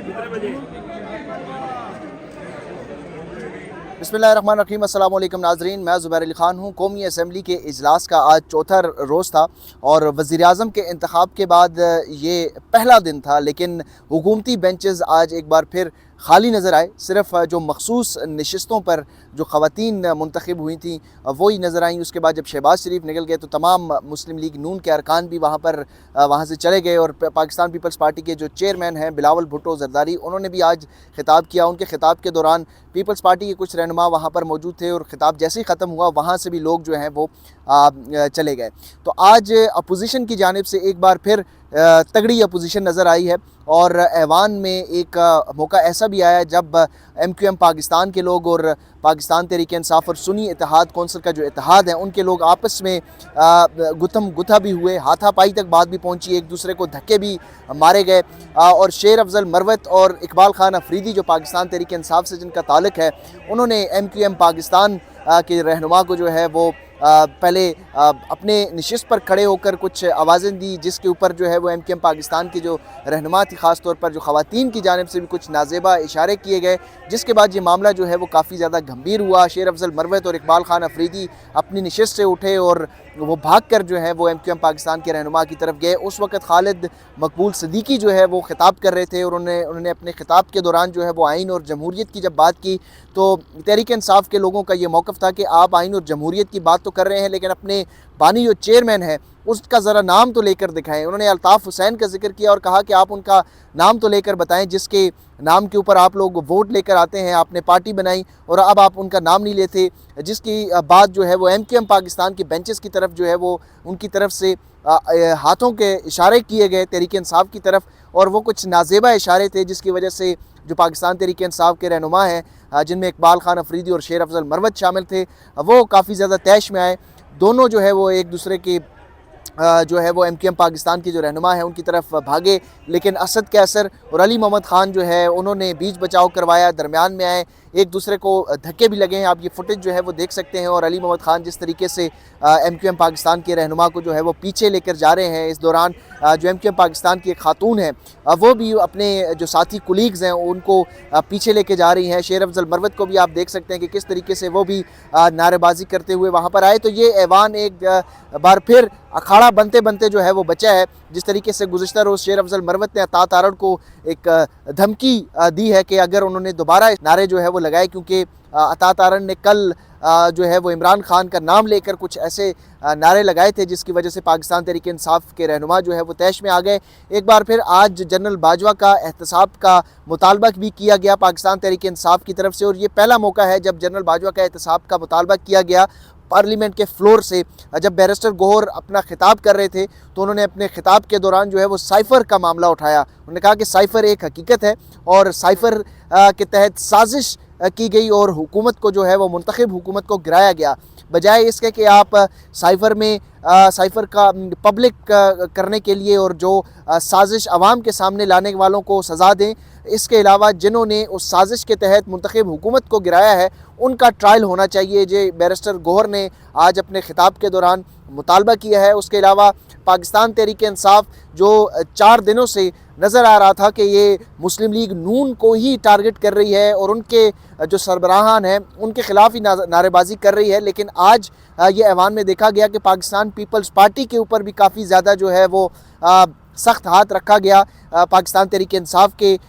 बिस्मिल्लाहिर्रहमानिर्रहीम। अस्सलाम वालेकुम नाज़रीन, मैं ज़ुबैर अली ख़ान हूँ। कौमी असम्बली के इजलास का आज चौथा रोज़ था और वज़ीर-ए-आज़म के इंतखाब के बाद ये पहला दिन था, लेकिन हुकूमती बेंचेस आज एक बार फिर खाली नज़र आए। सिर्फ जो मखसूस नशिस्तों पर जो ख़वातीन मुंतखब हुई थी वही नज़र आईं। उसके बाद जब शहबाज शरीफ निकल गए तो तमाम मुस्लिम लीग नून के अरकान भी वहाँ से चले गए और पाकिस्तान पीपल्स पार्टी के जो चेयरमैन हैं बिलावल भुट्टो ज़रदारी, उन्होंने भी आज खिताब किया। उनके खिताब के दौरान पीपल्स पार्टी के कुछ रहनुमा वहाँ पर मौजूद थे और ख़िताब जैसे ही ख़त्म हुआ वहाँ से भी लोग जो हैं वो चले गए। तो आज अपोजिशन की जानिब से एक बार फिर तगड़ी अपोजिशन नज़र आई है और ऐवान में एक मौका ऐसा भी आया जब MQM पाकिस्तान के लोग और पाकिस्तान तहरीक-ए-इंसाफ और सुन्नी इत्तेहाद कौंसिल का जो इत्तेहाद है उनके लोग आपस में गुत्थम गुत्था भी हुए, हाथापाई तक बात भी पहुंची, एक दूसरे को धक्के भी मारे गए और शेर अफजल मरवत और इकबाल खान अफरीदी जो पाकिस्तान तहरीक-ए-इंसाफ से जिनका ताल्लुक़ है, उन्होंने MQM पाकिस्तान के रहनुमा को जो है वो पहले अपने नशिस्त पर खड़े होकर कुछ आवाज़ें दी, जिसके ऊपर जो है वो MQM पाकिस्तान की जो रहनुमा थी, ख़ास तौर पर जो ख़वातीन की जानिब से भी कुछ नाज़ेबा इशारे किए गए, जिसके बाद ये मामला जो है वो काफ़ी ज़्यादा गंभीर हुआ। शेर अफजल मरवत और इकबाल खान अफरीदी अपनी नशिस्त से उठे और वो भाग कर जो है वो MQM पाकिस्तान के रहनुमा की तरफ गए। उस वक़्त खालिद मकबूल सिद्दीकी जो है वो ख़िताब कर रहे थे और उन्होंने अपने ख़िताब के दौरान जो है वो आइन और जमहूरियत की जब बात की तो तहरीक-ए-इंसाफ के लोगों का ये मौक़िफ़ था कि आप आइन और जमहूरियत की बात तो कर रहे हैं लेकिन अपने बानी जो चेयरमैन है उसका ज़रा नाम तो लेकर दिखाएं। उन्होंने अल्ताफ़ हुसैन का जिक्र किया और कहा कि आप उनका नाम तो लेकर बताएं जिसके नाम के ऊपर आप लोग वोट लेकर आते हैं, आपने पार्टी बनाई और अब आप उनका नाम नहीं लेते, जिसकी बात जो है वो MQM पाकिस्तान के बेंचेस की तरफ जो है वो उनकी तरफ से हाथों के इशारे किए गए तहरीक-ए-इंसाफ की तरफ और वो कुछ नाज़ेबा इशारे थे, जिसकी वजह से जो पाकिस्तान तहरीक-ए-इंसाफ के रहनुमा हैं जिनमें इकबाल खान अफरीदी और शेर अफजल मरवत शामिल थे, वो काफ़ी ज़्यादा तैश में आए। दोनों जो है वो एक दूसरे की जो है वो MQM पाकिस्तान की जो रहनुमा है उनकी तरफ भागे, लेकिन असद कैसर और अली मोहम्मद ख़ान जो है उन्होंने बीच बचाव करवाया, दरमियान में आए, एक दूसरे को धक्के भी लगे हैं। आप ये फुटेज जो है वो देख सकते हैं और अली मोहम्मद ख़ान जिस तरीके से MQM पाकिस्तान के रहनुमा को जो है वो पीछे लेकर जा रहे हैं। इस दौरान जो MQM पाकिस्तान की एक खातून है वो भी अपने जो साथी कुलीग्स हैं उनको पीछे लेके जा रही हैं। शेर अफजल मरवत को भी आप देख सकते हैं कि किस तरीके से वो भी नारेबाजी करते हुए वहाँ पर आए। तो ये ऐवान एक बार फिर अखाड़ा बनते बनते जो है वो बचा है। जिस तरीके से गुज़िश्ता रोज़ शेर अफजल मरवत ने अता तारड़ को एक धमकी दी है कि अगर उन्होंने दोबारा नारे जो है वो लगाए, क्योंकि अता तारड़ ने कल जो है वो इमरान खान का नाम लेकर कुछ ऐसे नारे लगाए थे जिसकी वजह से पाकिस्तान तहरीक-ए-इंसाफ के रहनुमा जो है वो तैश में आ गए। एक बार फिर आज जनरल बाजवा का एहतसाब का मुतालबा भी किया गया पाकिस्तान तहरीक-ए-इंसाफ की तरफ से और ये पहला मौका है जब जनरल बाजवा का एहतसाब का मुतालबा किया गया पार्लियामेंट के फ्लोर से। जब बैरिस्टर गौहर अपना खिताब कर रहे थे तो उन्होंने अपने खिताब के दौरान जो है वो साइफ़र का मामला उठाया। उन्होंने कहा कि साइफ़र एक हकीकत है और साइफ़र के तहत साजिश की गई और हुकूमत को जो है वो मुंतखब हुकूमत को गिराया गया, बजाय इसके कि आप साइफ़र का पब्लिक करने के लिए और जो साजिश आवाम के सामने लाने वालों को सज़ा दें। इसके अलावा जिन्होंने उस साजिश के तहत मुंतखब हुकूमत को गिराया है उनका ट्रायल होना चाहिए, जो बैरिस्टर गौहर ने आज अपने खिताब के दौरान मुतालबा किया है। उसके अलावा पाकिस्तान तहरीक-ए-इंसाफ जो 4 दिनों से नज़र आ रहा था कि ये मुस्लिम लीग नून को ही टारगेट कर रही है और उनके जो सरबराहान हैं उनके ख़िलाफ़ ही नारेबाजी कर रही है, लेकिन आज ये ऐवान में देखा गया कि पाकिस्तान पीपल्स पार्टी के ऊपर भी काफ़ी ज़्यादा जो है वो सख्त हाथ रखा गया पाकिस्तान तहरीक-ए-इंसाफ के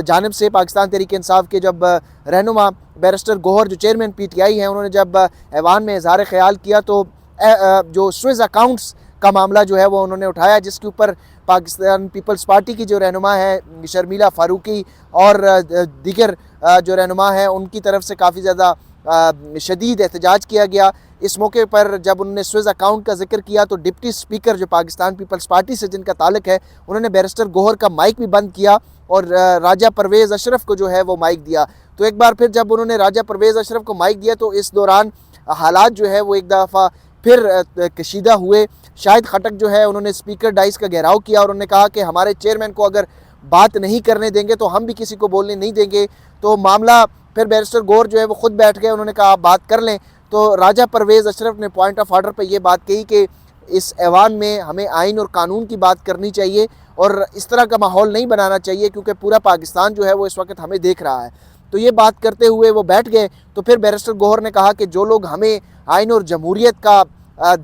जानिब से। पाकिस्तान तहरीक-ए-इंसाफ के जब रहनुमा बैरिस्टर गौहर जो चेयरमैन PTI हैं उन्होंने जब ऐवान में इज़हार ख़याल किया तो जो स्विस अकाउंट्स का मामला जो है वो उन्होंने उठाया, जिसके ऊपर पाकिस्तान पीपल्स पार्टी की जो रहनुमा है शर्मिला फ़ारूकी और दीगर जो रहनुमा हैं उनकी तरफ से काफ़ी ज़्यादा शदीद एहतजाज किया गया। इस मौके पर जब उन्होंने स्विस अकाउंट का जिक्र किया तो डिप्टी स्पीकर जो पाकिस्तान पीपल्स पार्टी से जिनका ताल्लुक़ है उन्होंने बैरिस्टर गौहर का माइक भी बंद किया और राजा परवेज़ अशरफ को जो है वो माइक दिया। तो एक बार फिर जब उन्होंने राजा परवेज़ अशरफ को माइक दिया तो इस दौरान हालात जो है वो एक दफ़ा फिर कशीदा हुए। शाहिद खटक जो है उन्होंने स्पीकर डाइस का घेराव किया और उन्होंने कहा कि हमारे चेयरमैन को अगर बात नहीं करने देंगे तो हम भी किसी को बोलने नहीं देंगे। तो मामला फिर बैरिस्टर गौहर जो है वो ख़ुद बैठ गए, उन्होंने कहा आप बात कर लें। तो राजा परवेज़ अशरफ ने पॉइंट ऑफ आर्डर पर यह बात कही कि इस ऐवान में हमें आइन और कानून की बात करनी चाहिए اور اس طرح کا ماحول نہیں بنانا چاہیے کیونکہ پورا پاکستان جو ہے وہ اس وقت ہمیں دیکھ رہا ہے۔ تو یہ بات کرتے ہوئے وہ بیٹھ گئے۔ تو پھر بیرسٹر گوہر نے کہا کہ جو لوگ ہمیں آئین اور جمہوریت کا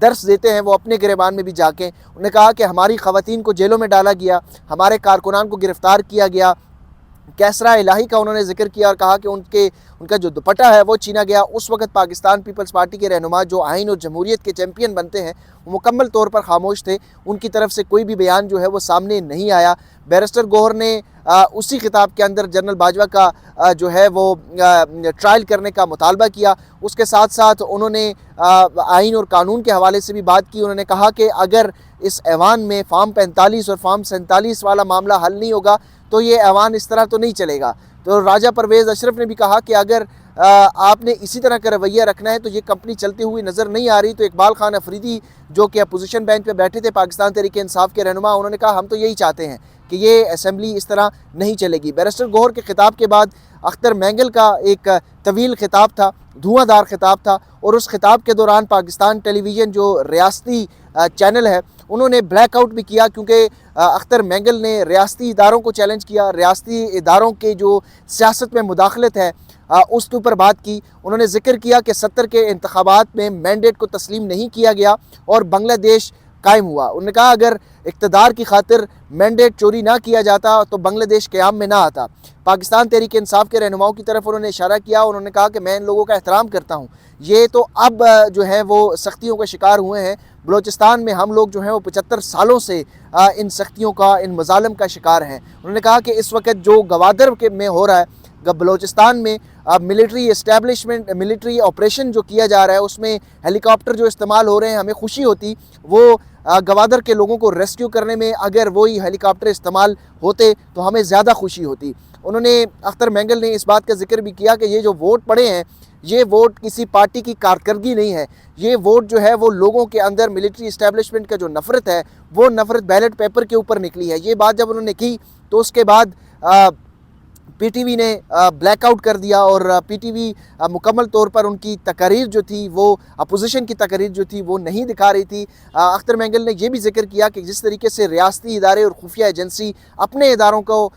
درس دیتے ہیں وہ اپنے گریبان میں بھی جا کے، انہوں نے کہا کہ ہماری خواتین کو جیلوں میں ڈالا گیا، ہمارے کارکنان کو گرفتار کیا گیا، کیسرا الہی کا انہوں نے ذکر کیا اور کہا کہ ان کا جو دوپٹہ ہے وہ چھینا گیا۔ اس وقت پاکستان پیپلز پارٹی کے رہنما جو آئین اور جمہوریت کے چیمپئن بنتے ہیں وہ مکمل طور پر خاموش تھے، ان کی طرف سے کوئی بھی بیان جو ہے وہ سامنے نہیں آیا۔ بیرسٹر گوہر نے اسی خطاب کے اندر جنرل باجوہ کا جو ہے وہ ٹرائل کرنے کا مطالبہ کیا۔ اس کے ساتھ ساتھ انہوں نے آئین اور قانون کے حوالے سے بھی بات کی۔ انہوں نے کہا کہ اگر اس ایوان میں فارم 45 اور فارم 47 والا معاملہ حل نہیں ہوگا تو یہ ایوان اس طرح تو نہیں چلے گا۔ تو راجہ پرویز اشرف نے بھی کہا کہ اگر آپ نے اسی طرح کا رویہ رکھنا ہے تو یہ کمپنی چلتی ہوئی نظر نہیں آ رہی۔ تو اقبال خان افریدی جو کہ اپوزیشن بینچ پہ بیٹھے تھے پاکستان تحریک انصاف کے رہنما، انہوں نے کہا ہم تو یہی چاہتے ہیں کہ یہ اسمبلی اس طرح نہیں چلے گی۔ بیرسٹر گوہر کے خطاب کے بعد اختر مینگل کا ایک طویل خطاب تھا، دھواں دار خطاب تھا، اور اس خطاب کے دوران پاکستان ٹیلی ویژن جو ریاستی چینل ہے انہوں نے بلیک آؤٹ بھی کیا کیونکہ اختر مینگل نے ریاستی اداروں کو چیلنج کیا، ریاستی اداروں کے جو سیاست میں مداخلت ہے اس کے اوپر بات کی۔ انہوں نے ذکر کیا کہ 70 کے انتخابات میں مینڈیٹ کو تسلیم نہیں کیا گیا اور بنگلہ دیش قائم ہوا۔ انہوں نے کہا اگر اقتدار کی خاطر مینڈیٹ چوری نہ کیا جاتا تو بنگلہ دیش قیام میں نہ آتا۔ پاکستان تحریک انصاف کے رہنماؤں کی طرف انہوں نے اشارہ کیا، انہوں نے کہا کہ میں ان لوگوں کا احترام کرتا ہوں، یہ تو اب جو ہے وہ سختیوں کا شکار ہوئے ہیں۔ بلوچستان میں ہم لوگ جو ہیں وہ 75 سالوں سے ان سختیوں کا، ان مظالم کا شکار ہیں۔ انہوں نے کہا کہ اس وقت جو گوادر میں ہو رہا ہے بلوچستان میں ملٹری اسٹیبلشمنٹ، ملٹری آپریشن جو کیا جا رہا ہے اس میں ہیلی کاپٹر جو استعمال ہو رہے ہیں، ہمیں خوشی ہوتی وہ گوادر کے لوگوں کو ریسکیو کرنے میں اگر وہی ہیلی کاپٹر استعمال ہوتے تو ہمیں زیادہ خوشی ہوتی۔ انہوں نے اختر مینگل نے اس بات کا ذکر بھی کیا کہ یہ جو ووٹ پڑے ہیں یہ ووٹ کسی پارٹی کی کارکردگی نہیں ہے، یہ ووٹ جو ہے وہ لوگوں کے اندر ملٹری اسٹیبلشمنٹ کا جو نفرت ہے وہ نفرت بیلٹ پیپر کے اوپر نکلی ہے۔ یہ بات جب انہوں نے کی تو اس کے بعد پی ٹی وی نے بلیک آؤٹ کر دیا اور پی ٹی وی مکمل طور پر ان کی تقاریر جو تھی وہ اپوزیشن کی تقاریر جو تھی وہ نہیں دکھا رہی تھی۔ اختر مینگل نے یہ بھی ذکر کیا کہ جس طریقے سے ریاستی ادارے اور خفیہ ایجنسی اپنے اداروں کو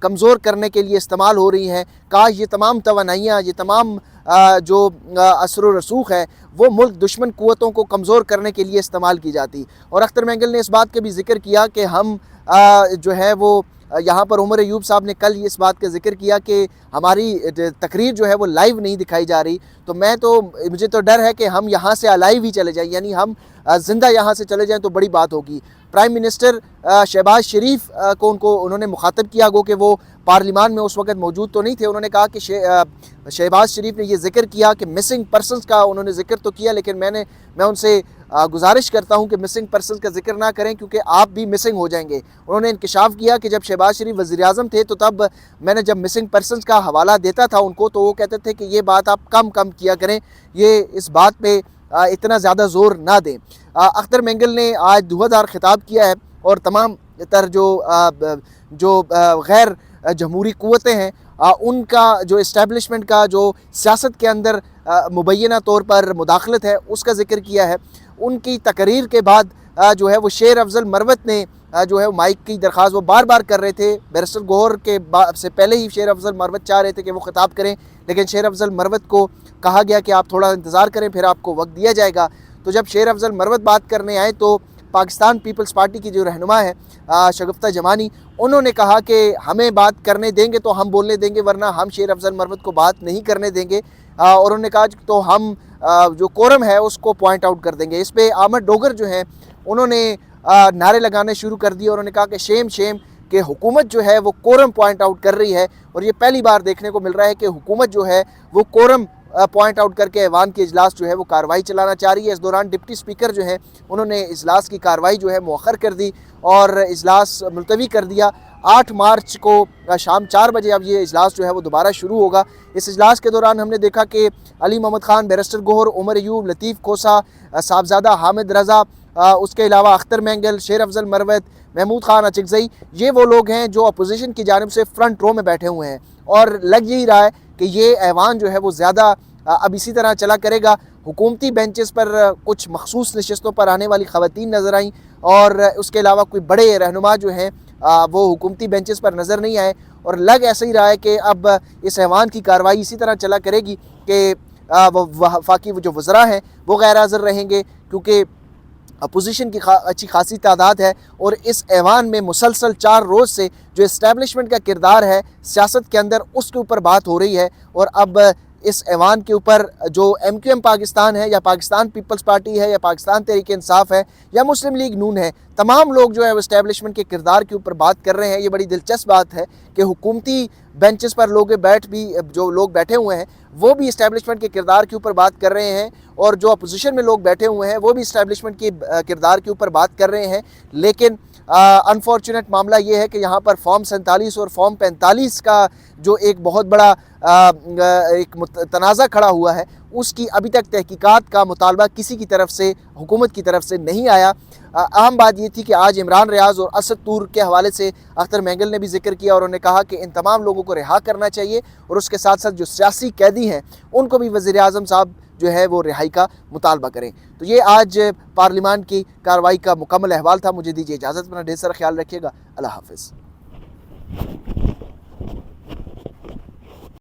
کمزور کرنے کے لیے استعمال ہو رہی ہیں، کاش یہ تمام توانائیاں، یہ تمام جو اثر و رسوخ ہے وہ ملک دشمن قوتوں کو کمزور کرنے کے لیے استعمال کی جاتی۔ اور اختر مینگل نے اس بات کا بھی ذکر کیا کہ ہم جو ہے وہ یہاں پر عمر ایوب صاحب نے کل اس بات کا ذکر کیا کہ ہماری تقریر جو ہے وہ لائیو نہیں دکھائی جا رہی، تو مجھے تو ڈر ہے کہ ہم یہاں سے لائیو ہی چلے جائیں، یعنی ہم زندہ یہاں سے چلے جائیں تو بڑی بات ہوگی۔ پرائم منسٹر شہباز شریف کو انہوں نے مخاطب کیا، گو کہ وہ پارلیمان میں اس وقت موجود تو نہیں تھے۔ انہوں نے کہا کہ شہباز شریف نے یہ ذکر کیا کہ مسنگ پرسنز کا انہوں نے ذکر تو کیا، لیکن میں ان سے گزارش کرتا ہوں کہ مسنگ پرسنز کا ذکر نہ کریں کیونکہ آپ بھی مسنگ ہو جائیں گے۔ انہوں نے انکشاف کیا کہ جب شہباز شریف وزیر اعظم تھے تو تب میں نے جب مسنگ پرسنز کا حوالہ دیتا تھا ان کو تو وہ کہتے تھے کہ یہ بات آپ کم کیا کریں، یہ اس بات پہ اتنا زیادہ زور نہ دیں۔ اختر مینگل نے آج دھواں دار خطاب کیا ہے اور تمام تر جو غیر جمہوری قوتیں ہیں ان کا جو اسٹیبلشمنٹ کا جو سیاست کے اندر مبینہ طور پر مداخلت ہے اس کا ذکر کیا ہے۔ ان کی تقریر کے بعد جو ہے وہ شیر افضل مروت نے جو ہے مائک کی درخواست وہ بار بار کر رہے تھے، بیرسٹر گوہر کے سے پہلے ہی شیر افضل مروت چاہ رہے تھے کہ وہ خطاب کریں، لیکن شیر افضل مروت کو کہا گیا کہ آپ تھوڑا انتظار کریں پھر آپ کو وقت دیا جائے گا۔ تو جب شیر افضل مروت بات کرنے آئے تو پاکستان پیپلز پارٹی کی جو رہنما ہے شگفتہ جمانی، انہوں نے کہا کہ ہمیں بات کرنے دیں گے تو ہم بولنے دیں گے ورنہ ہم شیر افضل مروت کو بات نہیں کرنے دیں گے، اور انہوں نے کہا تو ہم جو کورم ہے اس کو پوائنٹ آؤٹ کر دیں گے۔ اس پہ احمد ڈوگر جو ہیں انہوں نے نعرے لگانے شروع کر دیے، انہوں نے کہا کہ شیم کہ حکومت جو ہے وہ کورم پوائنٹ آؤٹ کر رہی ہے، اور یہ پہلی بار دیکھنے کو مل رہا ہے کہ حکومت جو ہے وہ کورم پوائنٹ آؤٹ کر کے ایوان کے اجلاس جو ہے وہ کارروائی چلانا چاہ رہی ہے۔ اس دوران ڈپٹی سپیکر جو ہیں انہوں نے اجلاس کی کارروائی جو ہے مؤخر کر دی اور اجلاس ملتوی کر دیا۔ 8 مارچ کو شام 4 بجے اب یہ اجلاس جو ہے وہ دوبارہ شروع ہوگا۔ اس اجلاس کے دوران ہم نے دیکھا کہ علی محمد خان، بیرسٹر گوہر، عمر ایوب، لطیف کھوسا، صاحبزادہ حامد رضا، اس کے علاوہ اختر مینگل، شیر افضل مروت، محمود خان اچکزئی، یہ وہ لوگ ہیں جو اپوزیشن کی جانب سے فرنٹ رو میں بیٹھے ہوئے ہیں، اور لگ یہی رہا ہے کہ یہ ایوان جو ہے وہ زیادہ اب اسی طرح چلا کرے گا۔ حکومتی بینچز پر کچھ مخصوص نشستوں پر آنے والی خواتین نظر آئیں، اور اس کے علاوہ کوئی بڑے رہنما جو ہیں वो हुकूमती बेंचेस पर नज़र नहीं आए, और लग ऐसा ही रहा है कि अब इस ऐवान की कार्रवाई इसी तरह चला करेगी कि वो वफाकी जो वज़रा हैं वो गैर हाज़िर रहेंगे, क्योंकि अपोजिशन की अच्छी खासी तादाद है, और इस ऐवान में मुसलसल 4 रोज़ से जो इस्टेब्लिशमेंट का किरदार है सियासत के अंदर उसके ऊपर बात हो रही है। और अब इस ऐवान के ऊपर जो MQM पाकिस्तान है, या पाकिस्तान पीपल्स पार्टी है, या पाकिस्तान तहरीक इंसाफ है, या मुस्लिम लीग नून है, तमाम लोग जो है वो इस्टेब्लिशमेंट के किरदार के ऊपर बात कर रहे हैं। ये बड़ी दिलचस्प बात है कि हुकूमती बेंचेस पर जो लोग बैठे हुए हैं वो भी इस्टेब्लिशमेंट के किरदार के ऊपर बात कर रहे हैं, और जो अपोजिशन में लोग बैठे हुए हैं वो भी इस्टेब्लिशमेंट के किरदार के ऊपर बात कर रहे हैं। लेकिन अनफॉर्चुनेट मामला ये है कि यहाँ पर फॉर्म 47 और फॉर्म 45 का जो एक बहुत बड़ा एक तनाज़ा खड़ा हुआ है, उसकी अभी तक तहकीकात का मुतालबा किसी की तरफ से, हुकूमत की तरफ से नहीं आया। अहम बात ये थी कि आज इमरान रियाज और असद तूर के हवाले से अख्तर मेंगल ने भी जिक्र किया, और उन्होंने कहा कि इन तमाम लोगों को रिहा करना चाहिए, और उसके साथ साथ जो सियासी कैदी हैं उनको भी वज़ीर आज़म साहब जो है वो रिहाई का मुतालबा करें। तो ये आज पार्लिमान की कार्रवाई का मुकम्मल अहवाल था। मुझे दीजिए इजाज़त, अपना ढेर सारा ख्याल रखिएगा। अल्लाह हाफ़िज़।